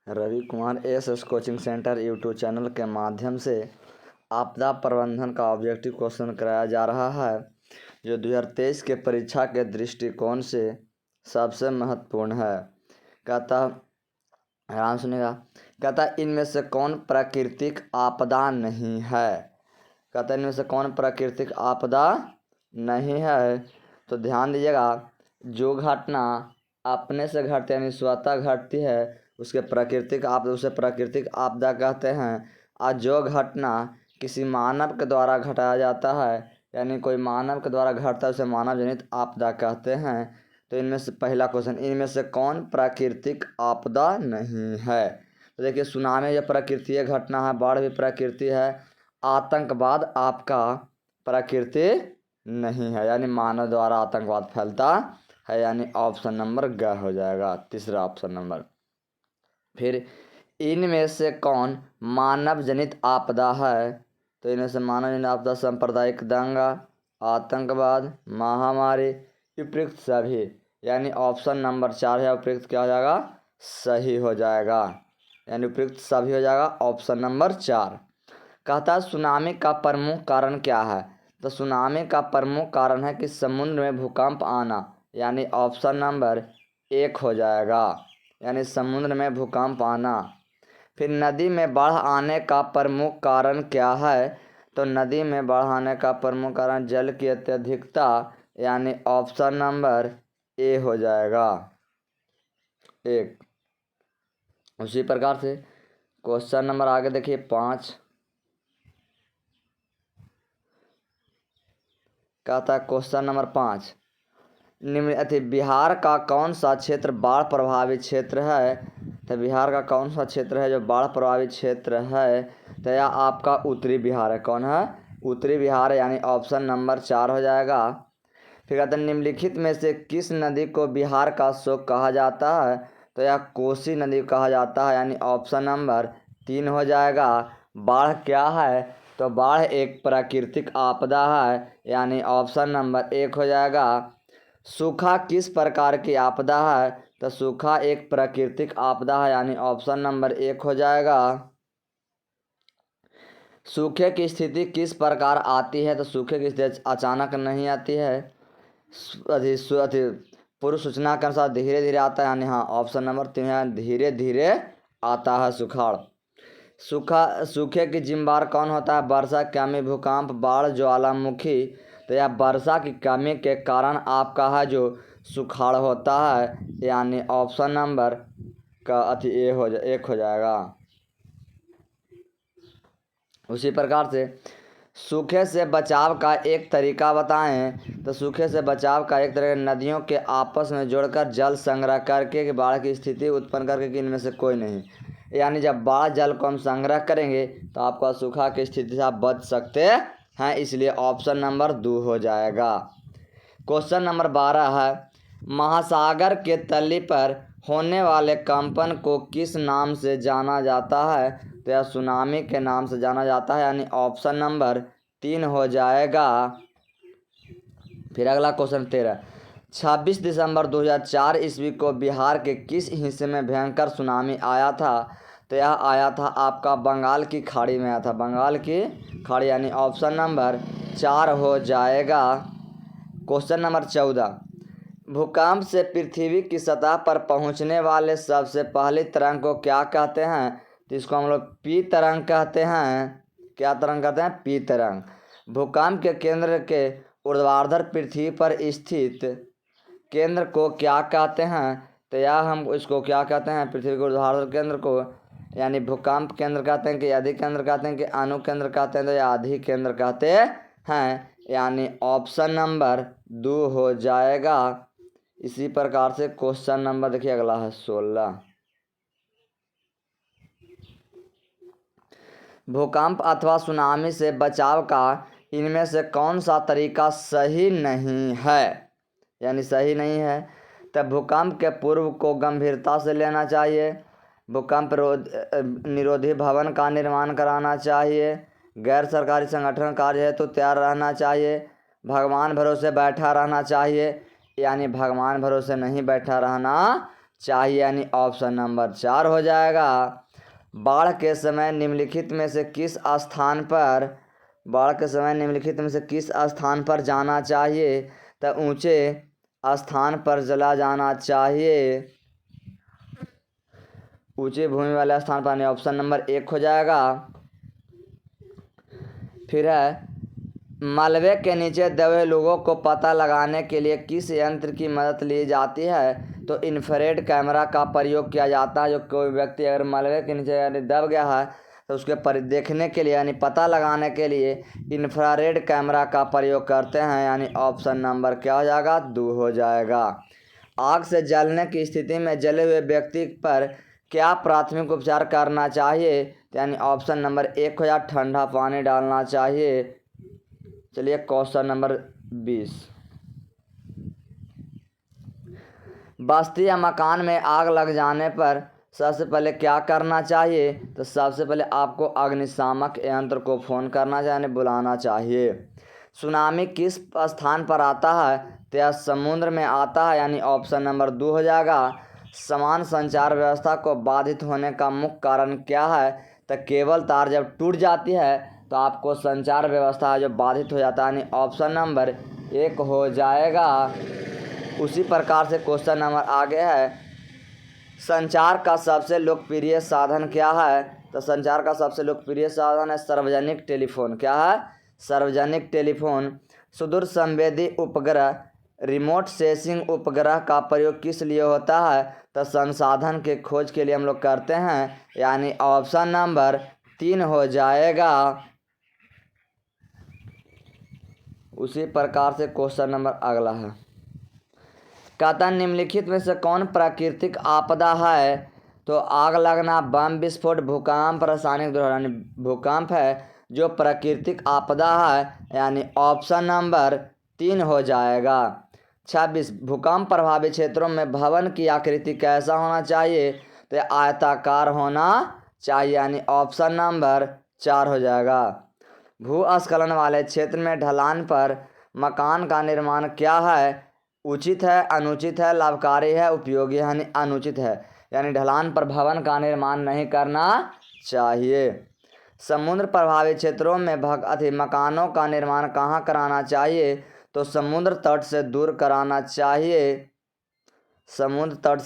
Ravi Kumar S coaching centre YouTube channel के माध्यम से आपदा प्रबंधन का ऑब्जेक्टिव क्वेश्चन कराया जा रहा है, जो 2023 के परीक्षा के दृष्टिकोण से सबसे महत्वपूर्ण है। कहता आराम सुनेगा। कहता इनमें से कौन प्राकृतिक आपदा नहीं है। कहता इनमें से कौन प्राकृतिक आपदा नहीं है। तो ध्यान दीजिएगा, जो घटना अपने से घटती यानी स्वतः घटती है उसे प्राकृतिक आपदा कहते हैं। और जो घटना किसी मानव के द्वारा घटाया जाता है यानी कोई मानव के द्वारा घटता है उसे मानव जनित आपदा कहते हैं। तो इनमें से पहला क्वेश्चन, इनमें से कौन प्राकृतिक आपदा नहीं है। तो देखिए, सुनामी जो प्राकृतिक घटना है, बाढ़ भी प्रकृति है, आतंकवाद आपका प्रकृति नहीं है यानी मानव द्वारा आतंकवाद फैलता है, यानी ऑप्शन नंबर ग हो जाएगा, तीसरा ऑप्शन नंबर। फिर इनमें से कौन मानव जनित आपदा है। तो इनमें से मानव जनित आपदा सांप्रदायिक दंगा, आतंकवाद, महामारी, उपयुक्त सभी, यानी ऑप्शन नंबर 4 है उपयुक्त क्या हो जाएगा, सही हो जाएगा, यानी उपयुक्त सभी हो जाएगा ऑप्शन नंबर 4। कहता है सुनामी का प्रमुख कारण क्या है। तो सुनामी का प्रमुख कारण है कि समुद्र में भूकंप आना, यानी ऑप्शन नंबर 1 हो जाएगा, यानी समुद्र में भूकंप आना। फिर नदी में बाढ़ आने का प्रमुख कारण क्या है। तो नदी में बाढ़ आने का प्रमुख कारण जल की अत्यधिकता, यानी ऑप्शन नंबर ए हो जाएगा 1। उसी प्रकार से क्वेश्चन नंबर आगे देखिए 5। कहता है क्वेश्चन नंबर 5, बिहार का कौन सा क्षेत्र बाढ़ प्रभावित क्षेत्र है। तो बिहार का कौन सा क्षेत्र है जो बाढ़ प्रभावित क्षेत्र है। तो यह आपका उत्तरी बिहार है। कौन है, उत्तरी बिहार, यानी ऑप्शन नंबर 4 हो जाएगा। फिर कहते हैं निम्नलिखित में से किस नदी को बिहार का शोक कहा जाता है। तो यह कोसी नदी कहा जाता है, यानी ऑप्शन नंबर 3 हो जाएगा। बाढ़ क्या है। तो बाढ़ एक प्राकृतिक आपदा है, यानी ऑप्शन नंबर 1 हो जाएगा। सूखा किस प्रकार की आपदा है। तो सूखा एक प्राकृतिक आपदा है, यानी ऑप्शन नंबर 1 हो जाएगा। सूखे की स्थिति किस प्रकार आती है। तो सूखे की स्थिति अचानक नहीं आती है, पूर्व सूचना के अनुसार धीरे धीरे आता है, यानी हाँ ऑप्शन नंबर 3 है, धीरे धीरे आता है सुखाड़। सूखे की जिम्मेदार कौन होता है। वर्षा, कमी, भूकंप, बाढ़, ज्वालामुखी। तो यह वर्षा की कमी के कारण आपका है जो सुखाड़ होता है, यानी ऑप्शन नंबर का एक हो जाएगा। उसी प्रकार से सूखे से बचाव का एक तरीका बताएं। तो सूखे से बचाव का एक तरीका नदियों के आपस में जोड़कर जल संग्रह करके बाढ़ की स्थिति उत्पन्न करके कि इनमें से कोई नहीं, यानी जब बाढ़ जल को हम संग्रह करेंगे तो आपका सूखा की स्थिति से आप बच सकते हैं, इसलिए ऑप्शन नंबर 2 हो जाएगा। क्वेश्चन नंबर 12 है, महासागर के तली पर होने वाले कंपन को किस नाम से जाना जाता है। तो यह सुनामी के नाम से जाना जाता है, यानी ऑप्शन नंबर 3 हो जाएगा। फिर अगला क्वेश्चन 13, 26 दिसंबर 2004 ईस्वी को बिहार के किस हिस्से में भयंकर सुनामी आया था। तो यह आया था आपका बंगाल की खाड़ी में आया था, बंगाल की खाड़ी, यानी ऑप्शन नंबर 4 हो जाएगा। क्वेश्चन नंबर 14, भूकंप से पृथ्वी की सतह पर पहुंचने वाले सबसे पहली तरंग को क्या कहते हैं। तो इसको हम लोग पी तरंग कहते हैं। क्या तरंग कहते हैं, पी तरंग। भूकंप के केंद्र के ऊर्ध्वाधर पृथ्वी पर स्थित केंद्र को क्या कहते हैं। तो यह हम इसको क्या कहते हैं, पृथ्वी के ऊर्ध्वाधर केंद्र को, यानी भूकंप केंद्र कहते हैं कि आधि केंद्र कहते हैं कि अणु केंद्र कहते हैं। तो या आधि केंद्र कहते हैं, यानी ऑप्शन नंबर 2 हो जाएगा। इसी प्रकार से क्वेश्चन नंबर देखिए अगला है 16, भूकंप अथवा सुनामी से बचाव का इनमें से कौन सा तरीका सही नहीं है, यानी सही नहीं है। तब भूकंप के पूर्व को गंभीरता से लेना चाहिए, भूकंप निरोधी भवन का निर्माण कराना चाहिए, गैर सरकारी संगठन कार्य हेतु तैयार रहना चाहिए, भगवान भरोसे बैठा रहना चाहिए, यानी भगवान भरोसे नहीं बैठा रहना चाहिए, यानी ऑप्शन नंबर 4 हो जाएगा। बाढ़ के समय निम्नलिखित में से किस स्थान पर जाना चाहिए? तो ऊंचे स्थान पर चला जाना चाहिए, ऊंची भूमि वाले स्थान पर, यानी ऑप्शन नंबर 1 हो जाएगा। फिर है, मलबे के नीचे दबे लोगों को पता लगाने के लिए किस यंत्र की मदद ली जाती है? तो इंफ्रारेड कैमरा का प्रयोग किया जाता है। जो कोई व्यक्ति अगर मलबे के नीचे यानी दब गया है तो उसके देखने के लिए यानी पता लगाने के लिए इंफ्रारेड कैमरा का प्रयोग करते हैं, यानी ऑप्शन नंबर क्या हो जाएगा? 2 हो जाएगा। आग से जलने की स्थिति में जले हुए व्यक्ति पर क्या प्राथमिक उपचार करना चाहिए? यानी ऑप्शन नंबर 1 हो जाएगा, ठंडा पानी डालना चाहिए। चलिए क्वेश्चन नंबर 20, बस्ती या मकान में आग लग जाने पर सबसे पहले क्या करना चाहिए? तो सबसे पहले आपको अग्निशामक यंत्र को फ़ोन करना चाहिए, यानी बुलाना चाहिए। सुनामी किस स्थान पर आता है? तो यह समुद्र में आता है, यानी ऑप्शन नंबर 2 हो जाएगा। समान संचार व्यवस्था को बाधित होने का मुख्य कारण क्या है? तो केबल तार जब टूट जाती है तो आपको संचार व्यवस्था जो बाधित हो जाता है, यानी ऑप्शन नंबर 1 हो जाएगा। उसी प्रकार से क्वेश्चन नंबर आगे है, संचार का सबसे लोकप्रिय साधन क्या है? तो संचार का सबसे लोकप्रिय साधन है सार्वजनिक टेलीफोन। क्या है? सार्वजनिक टेलीफोन। सुदूर संवेदी उपग्रह रिमोट सेंसिंग उपग्रह का प्रयोग किस लिए होता है? तो संसाधन के खोज के लिए हम लोग करते हैं, यानी ऑप्शन नंबर 3 हो जाएगा। उसी प्रकार से क्वेश्चन नंबर अगला है, कहता निम्नलिखित में से कौन प्राकृतिक आपदा है? तो आग लगना, बम विस्फोट, भूकंप, रासायनिक दुर्घटना। भूकंप है जो प्राकृतिक आपदा है, यानी ऑप्शन नंबर 3 हो जाएगा। 26, भूकंप प्रभावित क्षेत्रों में भवन की आकृति कैसा होना चाहिए? तो आयताकार होना चाहिए, यानी ऑप्शन नंबर 4 हो जाएगा। भूस्खलन वाले क्षेत्र में ढलान पर मकान का निर्माण क्या है? उचित है, अनुचित है, लाभकारी है, उपयोगी है, यानी अनुचित है, यानी ढलान पर भवन का निर्माण नहीं करना चाहिए। समुद्र प्रभावित क्षेत्रों में मकानों का निर्माण कहाँ कराना चाहिए? तो समुद्र तट से दूर कराना चाहिए, समुद्र तट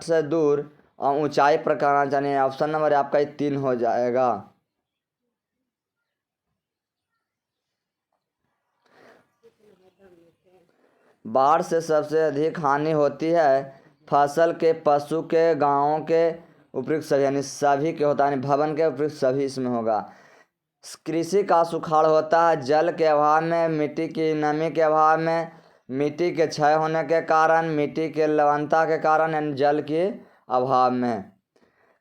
से दूर और ऊंचाई पर कराना चाहिए। ऑप्शन नंबर आपका 3 हो जाएगा। बाढ़ से सबसे अधिक हानि होती है फसल के, पशु के, गांवों के, उपयुक्त सभी, यानी सभी के होता है, यानी भवन के उपयुक्त सभी इसमें होगा। कृषि का सुखाड़ होता है जल के अभाव में, मिट्टी की नमी के अभाव में, मिट्टी के क्षय होने के कारण, मिट्टी के लवणता के कारण, यानी जल के अभाव में।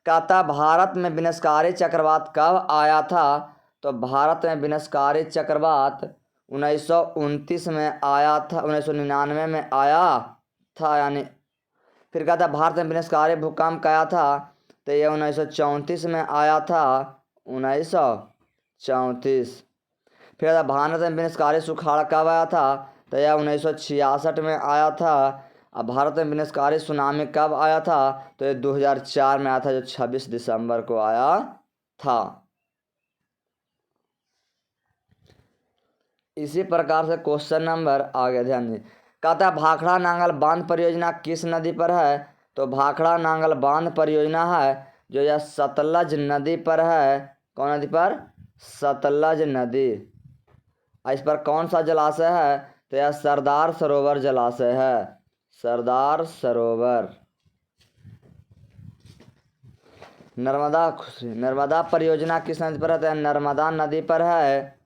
कहता भारत में विनाशकारी चक्रवात कब आया था? तो भारत में विनाशकारी चक्रवात 1929 में आया था, 1999 में आया था, यानी। फिर कहता भारत में विनाशकारी भूकंप आया था? तो ये 1934 में आया था, 1934। फिर भारत में विनाशकारी सुखाड़ कब आया था? तो यह 1966 में आया था। अब भारत में विनाशकारी सुनामी कब आया था? तो ये 2004 में आया था, जो 26 दिसंबर को आया था। इसी प्रकार से क्वेश्चन नंबर आगे ध्यान दीजिए, कहता है भाखड़ा नांगल बांध परियोजना किस नदी पर है? तो भाखड़ा नांगल बांध परियोजना है जो यह सतलज नदी पर है। कौन नदी पर? सतलज नदी। इस पर कौन सा जलाशय है? तो यह सरदार सरोवर जलाशय है, सरदार सरोवर। नर्मदा परियोजना किस नदी पर है? तो नर्मदा नदी पर है।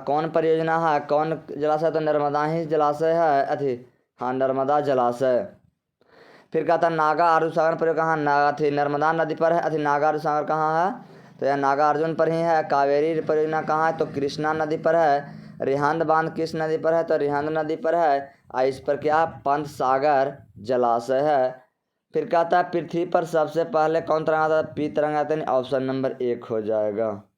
कौन परियोजना है, कौन जलाशय? तो नर्मदा ही जलाशय है, हाँ, नर्मदा जलाशय। फिर कहता नागा अर्जुन सागर प्रयोग कहाँ? नर्मदा नदी पर है, नागा अर्जुन सागर कहाँ है? तो यह नागा अर्जुन पर ही है। कावेरी परियोजना कहाँ है? तो कृष्णा नदी पर है। रिहंद बांध किस नदी पर है? तो रिहंद नदी पर है। इस पर क्या? पंत सागर जलाशय है। फिर कहता है पृथ्वी पर सबसे पहले कौन तरंगा था? पी तरंगा था, ऑप्शन नंबर 1 हो जाएगा।